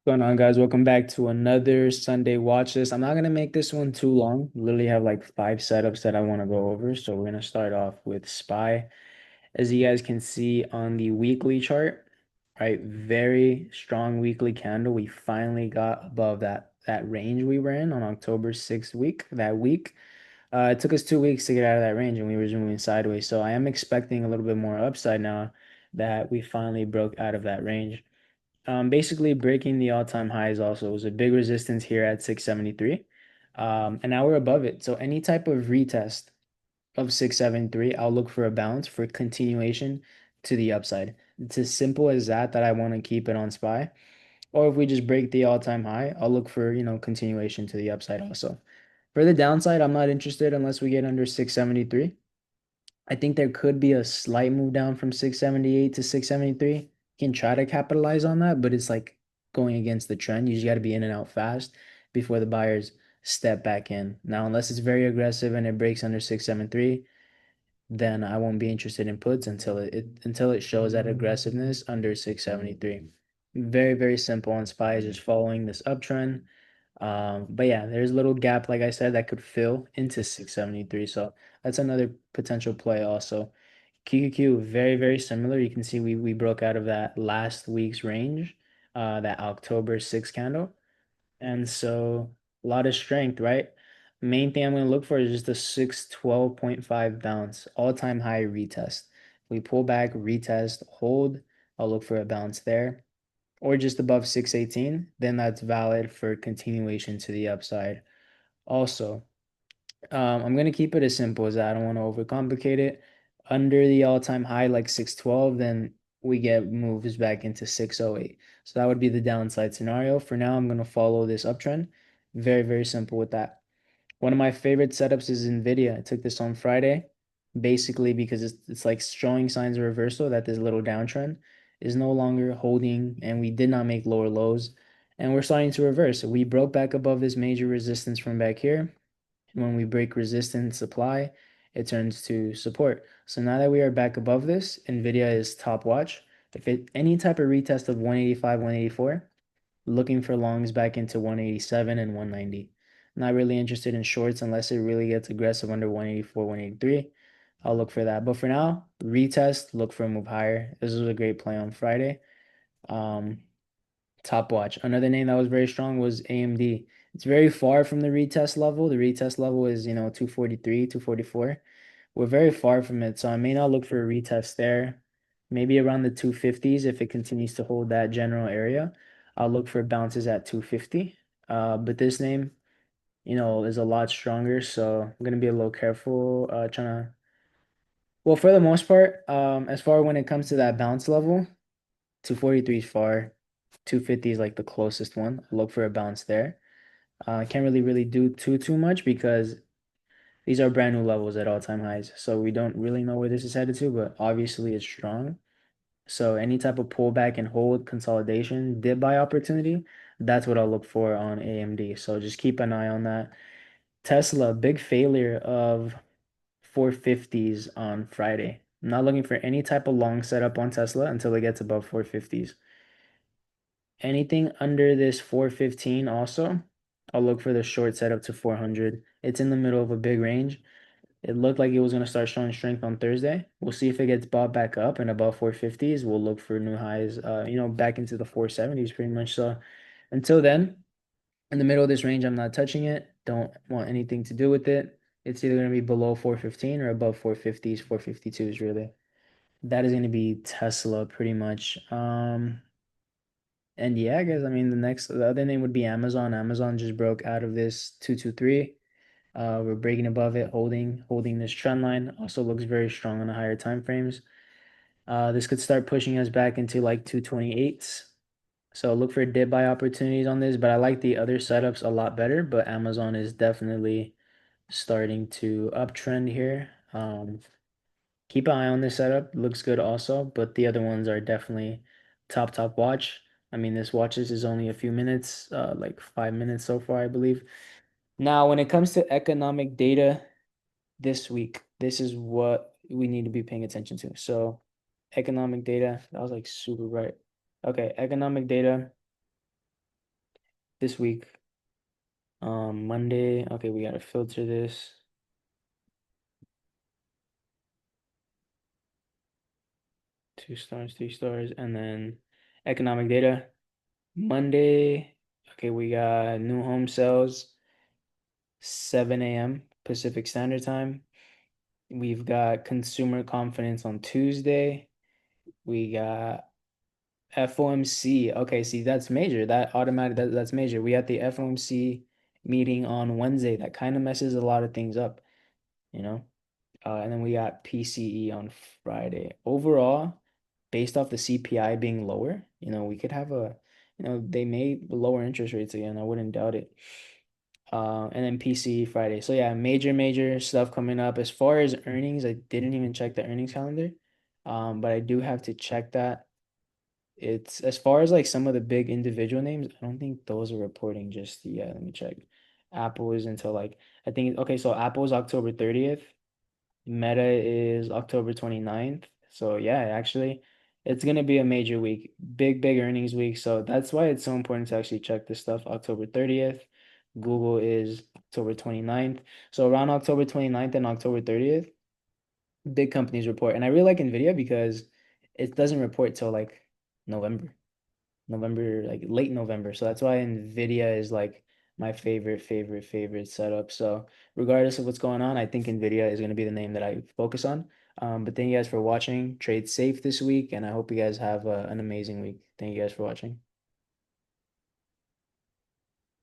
Going on, guys? Welcome back to another Sunday watch list. I'm not gonna make this one too long. Literally have like 5 setups that I want to go over. So we're gonna start off with SPY. As you guys can see on the weekly chart, right? Very strong weekly candle. We finally got above that range we were in on October 6th that week. It took us 2 weeks to get out of that range and we were just moving sideways. So I am expecting a little bit more upside now that we finally broke out of that range. Basically breaking the all-time highs also was a big resistance here at 673. And now we're above it. So any type of retest of 673, I'll look for a bounce for continuation to the upside. It's as simple as that I want to keep it on SPY. Or if we just break the all-time high, I'll look for, continuation to the upside also. For the downside, I'm not interested unless we get under 673. I think there could be a slight move down from 678 to 673. Can try to capitalize on that, but it's like going against the trend. You just got to be in and out fast before the buyers step back in. Now, unless it's very aggressive and it breaks under 673, then I won't be interested in puts until it shows that aggressiveness under 673. Very, very simple on SPY is just following this uptrend. But yeah, there's a little gap, like I said, that could fill into 673. So that's another potential play also. QQQ, very, very similar. You can see we broke out of that last week's range, that October 6 candle. And so a lot of strength, right? Main thing I'm going to look for is just a 612.5 bounce, all-time high retest. We pull back, retest, hold. I'll look for a bounce there or just above 618, then that's valid for continuation to the upside. Also, I'm going to keep it as simple as that. I don't want to overcomplicate it. Under the all-time high, like 612, then we get moves back into 608. So that would be the downside scenario. For now, I'm going to follow this uptrend. Very, very simple with that. One of my favorite setups is NVIDIA. I took this on Friday, basically because it's like showing signs of reversal that this little downtrend is no longer holding and we did not make lower lows and we're starting to reverse. We broke back above this major resistance from back here. When we break resistance supply, it turns to support. So now that we are back above this, NVIDIA is top watch. If any type of retest of 185, 184, looking for longs back into 187 and 190. Not really interested in shorts unless it really gets aggressive under 184, 183. I'll look for that. But for now, retest, look for a move higher. This was a great play on Friday. Um, Top watch. Another name that was very strong was AMD. It's very far from the retest level. The retest level is, 243, 244. We're very far from it, so I may not look for a retest there. Maybe around the 250s if it continues to hold that general area. I'll look for bounces at 250. But this name, is a lot stronger, so I'm gonna be a little careful. Trying to. Well, for the most part, as far when it comes to that bounce level, 243 is far. 250 is like the closest one. Look for a bounce there. I can't really do too much because these are brand new levels at all-time highs. So we don't really know where this is headed to, but obviously it's strong. So any type of pullback and hold consolidation, dip buy opportunity, that's what I'll look for on AMD. So just keep an eye on that. Tesla, big failure of 450s on Friday. I'm not looking for any type of long setup on Tesla until it gets above 450s. Anything under this 415 also, I'll look for the short setup to 400. It's in the middle of a big range. It looked like it was going to start showing strength on Thursday. We'll see if it gets bought back up and above 450s. We'll look for new highs, back into the 470s pretty much. So until then, in the middle of this range, I'm not touching it. Don't want anything to do with it. It's either going to be below 415 or above 450s, 452s really. That is going to be Tesla pretty much. And yeah, I guess I mean the other name would be Amazon. Amazon just broke out of this 223. We're breaking above it, holding this trend line. Also looks very strong on the higher time frames. This could start pushing us back into like 228s. So look for dip buy opportunities on this, but I like the other setups a lot better. But Amazon is definitely starting to uptrend here. Keep an eye on this setup. Looks good also, but the other ones are definitely top watch. I mean, this watches is only a few minutes, like 5 minutes so far, I believe. Now, when it comes to economic data this week, this is what we need to be paying attention to. So, economic data, that was like super bright. Okay, economic data. this week. Monday. Okay, we gotta filter this. Two stars, three stars, and then economic data. Monday. Okay, we got new home sales, 7 a.m. Pacific Standard Time. We've got consumer confidence on Tuesday. We got FOMC. Okay, see, that's major. That's major. We had the FOMC meeting on Wednesday. That kind of messes a lot of things up, you know? And then we got PCE on Friday. Overall, based off the CPI being lower, we could have they may lower interest rates again. I wouldn't doubt it. And then PCE Friday. So yeah, major stuff coming up. As far as earnings, I didn't even check the earnings calendar. But I do have to check that. It's as far as like some of the big individual names, I don't think those are reporting just yet. Let me check. Apple is until like I think okay, so Apple is October 30th. Meta is October 29th. So yeah, actually, it's gonna be a major week, big earnings week. So that's why it's so important to actually check this stuff. October 30th. Google is October 29th. So around October 29th and October 30th, big companies report. And I really like NVIDIA because it doesn't report till like November. November, like late November. So that's why NVIDIA is like my favorite setup. So regardless of what's going on, I think NVIDIA is going to be the name that I focus on. But thank you guys for watching. Trade safe this week, and I hope you guys have an amazing week. Thank you guys for watching.